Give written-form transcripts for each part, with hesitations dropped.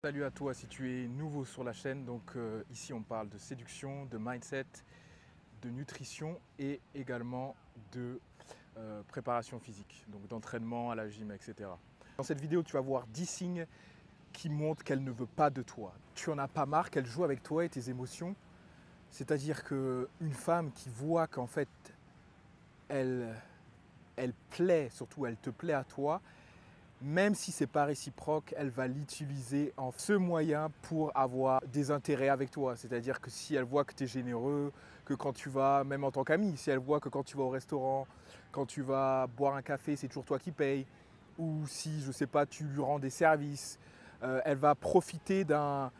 Salut à toi si tu es nouveau sur la chaîne. Donc ici on parle de séduction, de mindset, de nutrition et également de préparation physique, donc d'entraînement à la gym, etc. Dans cette vidéo tu vas voir 10 signes qui montrent qu'elle ne veut pas de toi. Tu en as pas marre qu'elle joue avec toi et tes émotions. C'est-à-dire qu'une femme qui voit qu'en fait elle plaît, surtout elle te plaît à toi, même si ce n'est pas réciproque, elle va l'utiliser en ce moyen pour avoir des intérêts avec toi. C'est-à-dire que si elle voit que tu es généreux, que quand tu vas, même en tant qu'ami, si elle voit que quand tu vas au restaurant, quand tu vas boire un café, c'est toujours toi qui payes, ou si, je ne sais pas, tu lui rends des services, elle va profiter d'un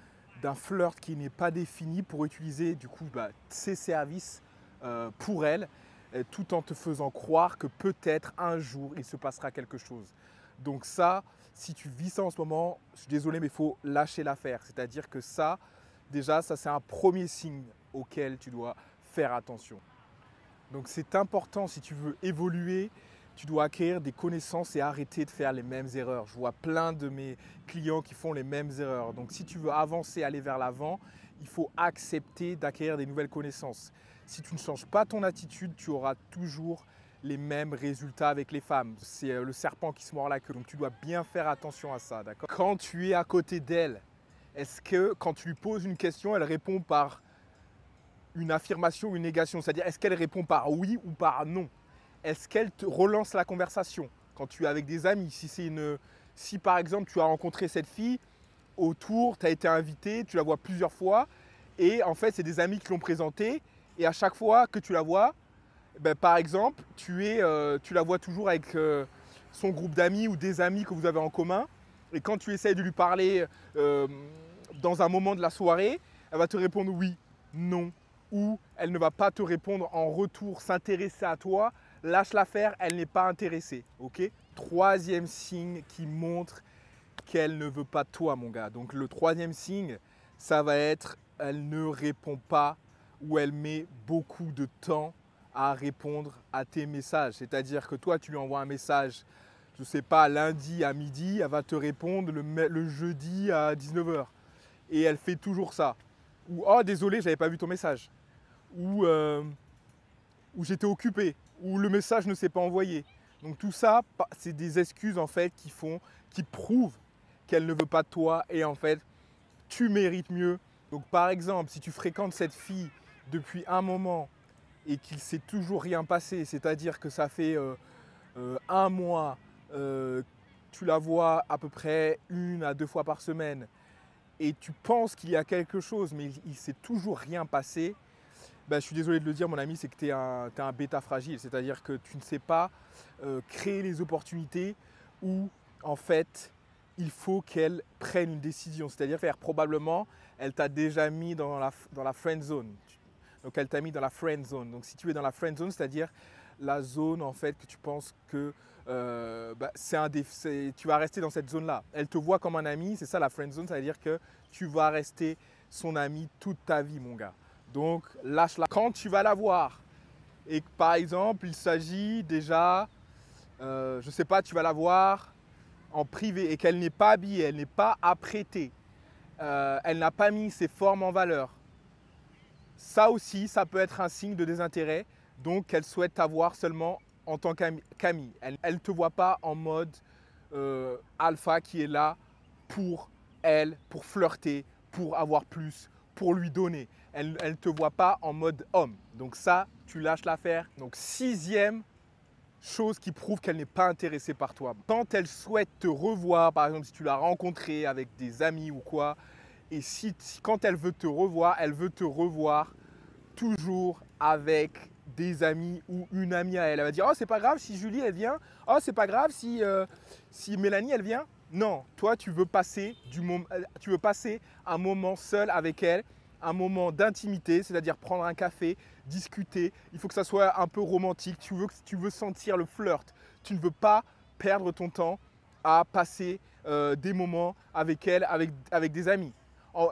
flirt qui n'est pas défini pour utiliser du coup ses services pour elle, tout en te faisant croire que peut-être un jour il se passera quelque chose. Donc ça, si tu vis ça en ce moment, je suis désolé mais il faut lâcher l'affaire. C'est-à-dire que ça, déjà, ça c'est un premier signe auquel tu dois faire attention. Donc c'est important si tu veux évoluer, tu dois acquérir des connaissances et arrêter de faire les mêmes erreurs. Je vois plein de mes clients qui font les mêmes erreurs. Donc si tu veux avancer, aller vers l'avant, il faut accepter d'acquérir des nouvelles connaissances. Si tu ne changes pas ton attitude, tu auras toujours les mêmes résultats avec les femmes. C'est le serpent qui se mord la queue. Donc tu dois bien faire attention à ça, d'accord? Quand tu es à côté d'elle, est-ce que quand tu lui poses une question, elle répond par une affirmation ou une négation? C'est-à-dire, est-ce qu'elle répond par oui ou par non? Est-ce qu'elle te relance la conversation quand tu es avec des amis? Si par exemple tu as rencontré cette fille autour, tu as été invité, tu la vois plusieurs fois et en fait c'est des amis qui l'ont présentée et à chaque fois que tu la vois, par exemple, tu la vois toujours avec son groupe d'amis ou des amis que vous avez en commun. Et quand tu essayes de lui parler dans un moment de la soirée, elle va te répondre oui, non. Ou elle ne va pas te répondre en retour, s'intéresser à toi. Lâche l'affaire, elle n'est pas intéressée. Ok? Troisième signe qui montre qu'elle ne veut pas de toi, mon gars. Donc le troisième signe, ça va être elle ne répond pas ou elle met beaucoup de temps à répondre à tes messages. C'est-à-dire que toi, tu lui envoies un message, je ne sais pas, lundi à midi, elle va te répondre le jeudi à 19h. Et elle fait toujours ça. Ou « Oh, désolé, j'avais pas vu ton message ». Ou j'étais occupé. Ou le message ne s'est pas envoyé. Donc tout ça, c'est des excuses en fait qui prouvent qu'elle ne veut pas de toi et en fait, tu mérites mieux. Donc par exemple, si tu fréquentes cette fille depuis un moment et qu'il ne s'est toujours rien passé, c'est-à-dire que ça fait un mois, tu la vois à peu près 1 à 2 fois par semaine et tu penses qu'il y a quelque chose mais il ne s'est toujours rien passé, je suis désolé de le dire mon ami, c'est que tu es un bêta fragile, c'est-à-dire que tu ne sais pas créer les opportunités où en fait il faut qu'elle prenne une décision, c'est-à-dire faire probablement elle t'a déjà mis dans la friend zone. Donc elle t'a mis dans la friend zone. Donc si tu es dans la friend zone, c'est-à-dire la zone en fait que tu penses que tu vas rester dans cette zone-là. Elle te voit comme un ami, c'est ça la friend zone, c'est-à-dire que tu vas rester son ami toute ta vie, mon gars. Donc lâche-la. Quand tu vas la voir et que par exemple il s'agit déjà, je ne sais pas, tu vas la voir en privé et qu'elle n'est pas habillée, elle n'est pas apprêtée, elle n'a pas mis ses formes en valeur. Ça aussi, ça peut être un signe de désintérêt, donc qu'elle souhaite t'avoir seulement en tant qu'amie. Elle ne te voit pas en mode alpha qui est là pour elle, pour flirter, pour avoir plus, pour lui donner. Elle ne te voit pas en mode homme. Donc ça, tu lâches l'affaire. Donc sixième chose qui prouve qu'elle n'est pas intéressée par toi. Quand elle souhaite te revoir, par exemple si tu l'as rencontrée avec des amis ou quoi, et quand elle veut te revoir toujours avec des amis ou une amie à elle. Elle va dire « Oh, c'est pas grave si Julie, elle vient. Oh, c'est pas grave si Mélanie, elle vient. » Non, toi, tu veux passer un moment seul avec elle, un moment d'intimité, c'est-à-dire prendre un café, discuter. Il faut que ça soit un peu romantique. Tu veux sentir le flirt. Tu ne veux pas perdre ton temps à passer des moments avec elle, avec des amis.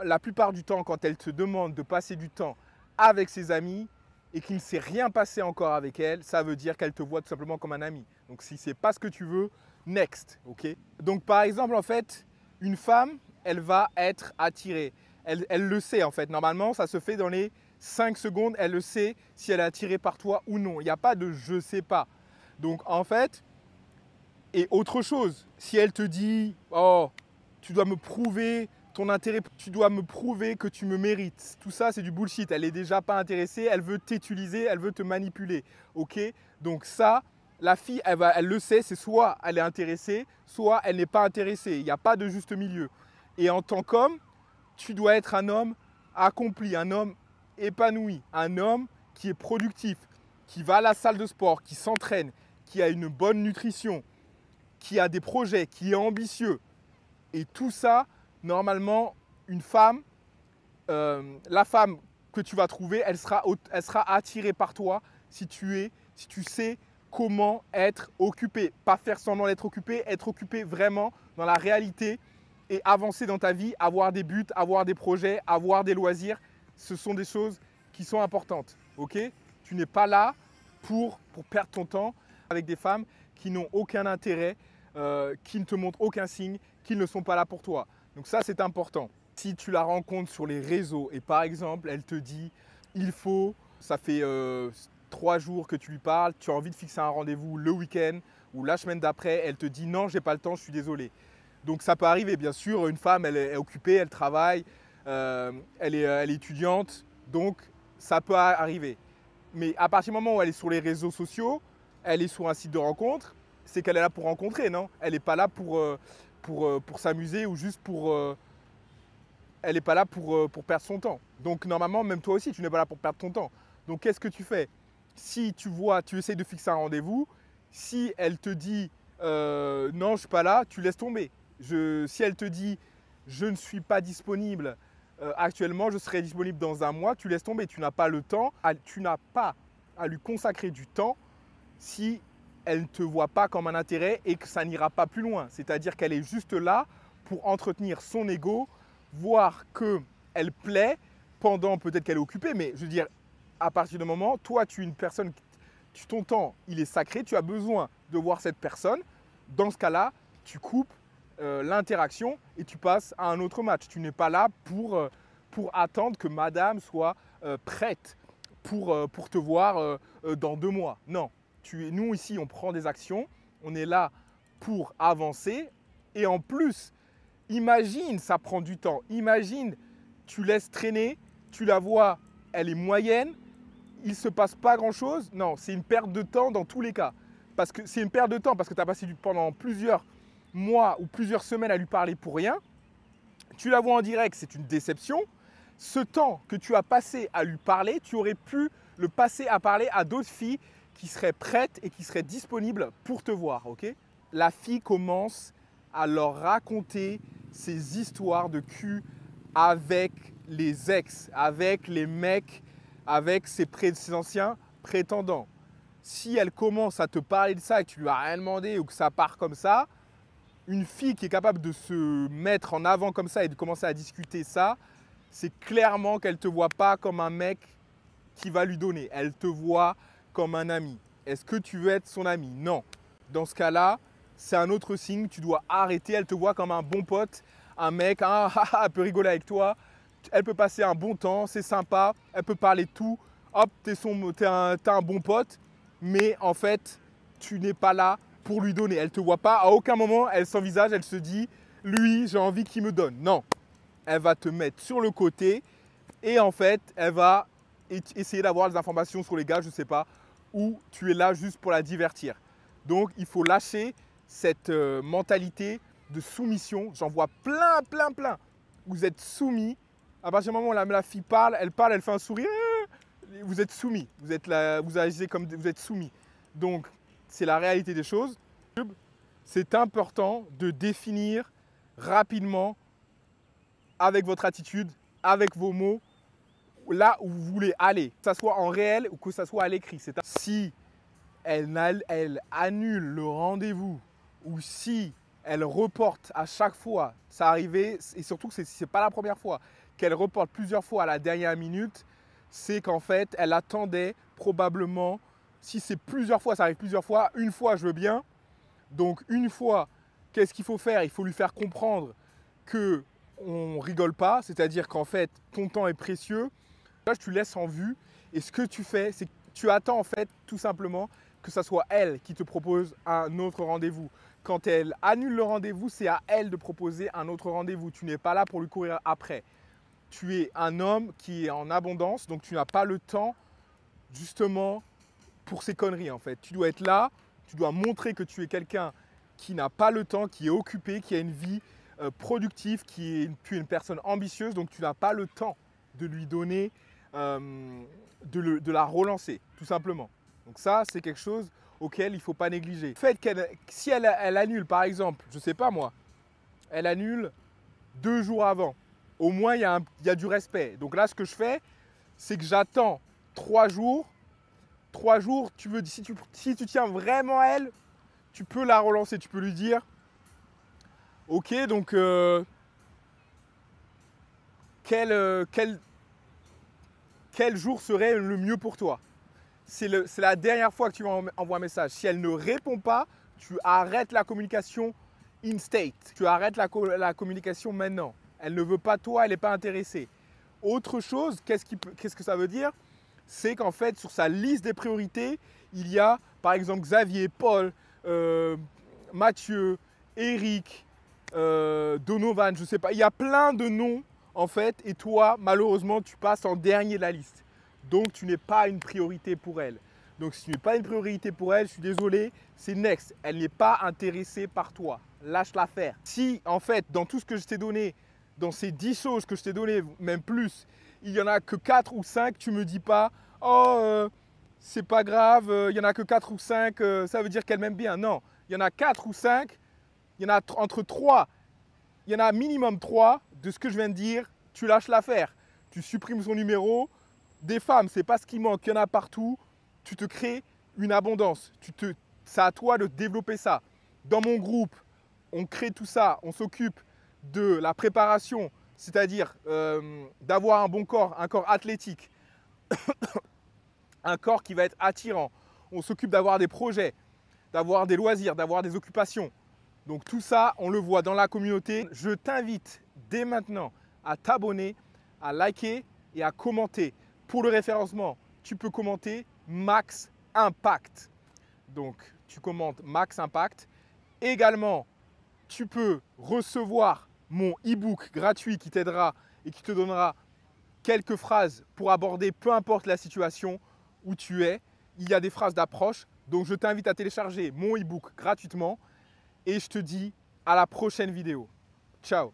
La plupart du temps, quand elle te demande de passer du temps avec ses amis et qu'il ne s'est rien passé encore avec elle, ça veut dire qu'elle te voit tout simplement comme un ami. Donc si ce n'est pas ce que tu veux, next, ok? Donc par exemple, en fait, une femme, elle va être attirée. Elle le sait en fait. Normalement, ça se fait dans les 5 secondes. Elle le sait si elle est attirée par toi ou non. Il n'y a pas de je sais pas. Donc en fait, et autre chose, si elle te dit « Oh, tu dois me prouver ton intérêt, tu dois me prouver que tu me mérites », tout ça c'est du bullshit. Elle n'est déjà pas intéressée, elle veut t'utiliser, elle veut te manipuler. Ok? Donc ça, la fille, elle le sait, c'est soit elle est intéressée, soit elle n'est pas intéressée. Il n'y a pas de juste milieu. Et en tant qu'homme, tu dois être un homme accompli, un homme épanoui, un homme qui est productif, qui va à la salle de sport, qui s'entraîne, qui a une bonne nutrition, qui a des projets, qui est ambitieux. Et tout ça, normalement, une femme, la femme que tu vas trouver, elle sera attirée par toi si tu sais comment être occupé. Pas faire semblant d'être occupé vraiment dans la réalité et avancer dans ta vie, avoir des buts, avoir des projets, avoir des loisirs. Ce sont des choses qui sont importantes. Ok? Tu n'es pas là pour perdre ton temps avec des femmes qui n'ont aucun intérêt, qui ne te montrent aucun signe, qui ne sont pas là pour toi. Donc ça, c'est important. Si tu la rencontres sur les réseaux et par exemple, elle te dit « il faut », ça fait 3 jours que tu lui parles, tu as envie de fixer un rendez-vous le week-end ou la semaine d'après, elle te dit « non, j'ai pas le temps, je suis désolé ». Donc ça peut arriver, bien sûr, une femme, elle est occupée, elle travaille, elle est étudiante, donc ça peut arriver. Mais à partir du moment où elle est sur les réseaux sociaux, elle est sur un site de rencontre, c'est qu'elle est là pour rencontrer, non? Elle n'est pas là pour s'amuser ou juste pour… elle n'est pas là pour perdre son temps. Donc normalement, même toi aussi, tu n'es pas là pour perdre ton temps. Donc qu'est-ce que tu fais? Si tu vois, tu essayes de fixer un rendez-vous, si elle te dit non, je ne suis pas là, tu laisses tomber. Si elle te dit je ne suis pas disponible actuellement, je serai disponible dans un mois, tu laisses tomber. Tu n'as pas le temps, tu n'as pas à lui consacrer du temps si elle ne te voit pas comme un intérêt et que ça n'ira pas plus loin. C'est-à-dire qu'elle est juste là pour entretenir son ego, voir qu'elle plaît pendant peut-être qu'elle est occupée, mais je veux dire, à partir du moment, toi, tu es une personne, ton temps, il est sacré, tu as besoin de voir cette personne. Dans ce cas-là, tu coupes l'interaction et tu passes à un autre match. Tu n'es pas là pour attendre que madame soit prête pour te voir dans 2 mois. Non, nous ici, on prend des actions, on est là pour avancer et en plus, imagine, ça prend du temps. Imagine, tu laisses traîner, tu la vois, elle est moyenne, il ne se passe pas grand-chose. Non, c'est une perte de temps dans tous les cas. Parce que c'est une perte de temps parce que tu as passé pendant plusieurs mois ou plusieurs semaines à lui parler pour rien. Tu la vois en direct, c'est une déception. Ce temps que tu as passé à lui parler, tu aurais pu le passer à parler à d'autres filles qui seraient prêtes et qui seraient disponibles pour te voir. Okay? La fille commence à leur raconter ses histoires de cul avec les ex, avec les mecs, avec ses anciens prétendants. Si elle commence à te parler de ça et que tu lui as rien demandé ou que ça part comme ça, une fille qui est capable de se mettre en avant comme ça et de commencer à discuter ça, c'est clairement qu'elle ne te voit pas comme un mec qui va lui donner. Elle te voit comme un ami. Est-ce que tu veux être son ami? Non. Dans ce cas-là, c'est un autre signe. Tu dois arrêter. Elle te voit comme un bon pote, un mec, elle peut rigoler avec toi. Elle peut passer un bon temps, c'est sympa. Elle peut parler de tout. Hop, t'as un bon pote. Mais en fait, tu n'es pas là pour lui donner. Elle ne te voit pas. À aucun moment, elle s'envisage, elle se dit « lui, j'ai envie qu'il me donne ». Non. Elle va te mettre sur le côté et en fait, elle va essayer d'avoir des informations sur les gars, je ne sais pas, ou tu es là juste pour la divertir. Donc, il faut lâcher cette mentalité de soumission. J'en vois plein. Vous êtes soumis. À partir du moment où la fille parle, elle fait un sourire. Vous êtes soumis. Vous agissez comme vous êtes soumis. Donc, c'est la réalité des choses. C'est important de définir rapidement avec votre attitude, avec vos mots, là où vous voulez aller, que ce soit en réel ou que ce soit à l'écrit. Si elle annule le rendez-vous ou si elle reporte à chaque fois, ça arrivait, et surtout que ce n'est pas la première fois, qu'elle reporte plusieurs fois à la dernière minute, c'est qu'en fait, elle attendait probablement, si c'est plusieurs fois, ça arrive plusieurs fois, une fois je veux bien, donc une fois, qu'est-ce qu'il faut faire? Il faut lui faire comprendre que on rigole pas, c'est-à-dire qu'en fait, ton temps est précieux. Là, tu laisses en vue et ce que tu fais, c'est que tu attends en fait tout simplement que ce soit elle qui te propose un autre rendez-vous. Quand elle annule le rendez-vous, c'est à elle de proposer un autre rendez-vous. Tu n'es pas là pour lui courir après. Tu es un homme qui est en abondance, donc tu n'as pas le temps justement pour ces conneries en fait. Tu dois être là, tu dois montrer que tu es quelqu'un qui n'a pas le temps, qui est occupé, qui a une vie productive, tu es une personne ambitieuse, donc tu n'as pas le temps de lui donner, de la relancer, tout simplement. Donc ça, c'est quelque chose auquel il ne faut pas négliger. Le fait si elle annule, par exemple, je ne sais pas moi, elle annule 2 jours avant, au moins il y a du respect. Donc là, ce que je fais, c'est que j'attends 3 jours. 3 jours, si tu tiens vraiment à elle, tu peux la relancer, tu peux lui dire ok, donc quel jour serait le mieux pour toi? C'est la dernière fois que tu envoies un message. Si elle ne répond pas, tu arrêtes la communication in state. Tu arrêtes la communication maintenant. Elle ne veut pas toi, elle n'est pas intéressée. Autre chose, qu'est-ce que ça veut dire? C'est qu'en fait, sur sa liste des priorités, il y a par exemple Xavier, Paul, Mathieu, Eric, Donovan, je ne sais pas. Il y a plein de noms en fait, et toi, malheureusement, tu passes en dernier de la liste. Donc, tu n'es pas une priorité pour elle. Donc, si tu n'es pas une priorité pour elle, je suis désolé, c'est next. Elle n'est pas intéressée par toi. Lâche-la faire. Si, en fait, dans tout ce que je t'ai donné, dans ces 10 choses que je t'ai donné, même plus, il n'y en a que 4 ou 5, tu ne me dis pas « Oh, c'est pas grave, il n'y en a que 4 ou 5, ça veut dire qu'elle m'aime bien. » Non, il y en a 4 ou 5, il y en a entre 3, il y en a minimum 3 de ce que je viens de dire, tu lâches l'affaire. Tu supprimes son numéro. Des femmes, c'est pas ce qui manque, il y en a partout. Tu te crées une abondance. C'est à toi de développer ça. Dans mon groupe, on crée tout ça, on s'occupe de la préparation, c'est-à-dire d'avoir un bon corps, un corps athlétique, un corps qui va être attirant. On s'occupe d'avoir des projets, d'avoir des loisirs, d'avoir des occupations. Donc tout ça, on le voit dans la communauté. Je t'invite dès maintenant à t'abonner, à liker et à commenter. Pour le référencement, tu peux commenter Max Impact. Donc tu commentes Max Impact. Également, tu peux recevoir mon e-book gratuit qui t'aidera et qui te donnera quelques phrases pour aborder peu importe la situation où tu es. Il y a des phrases d'approche. Donc je t'invite à télécharger mon e-book gratuitement. Et je te dis à la prochaine vidéo. Ciao!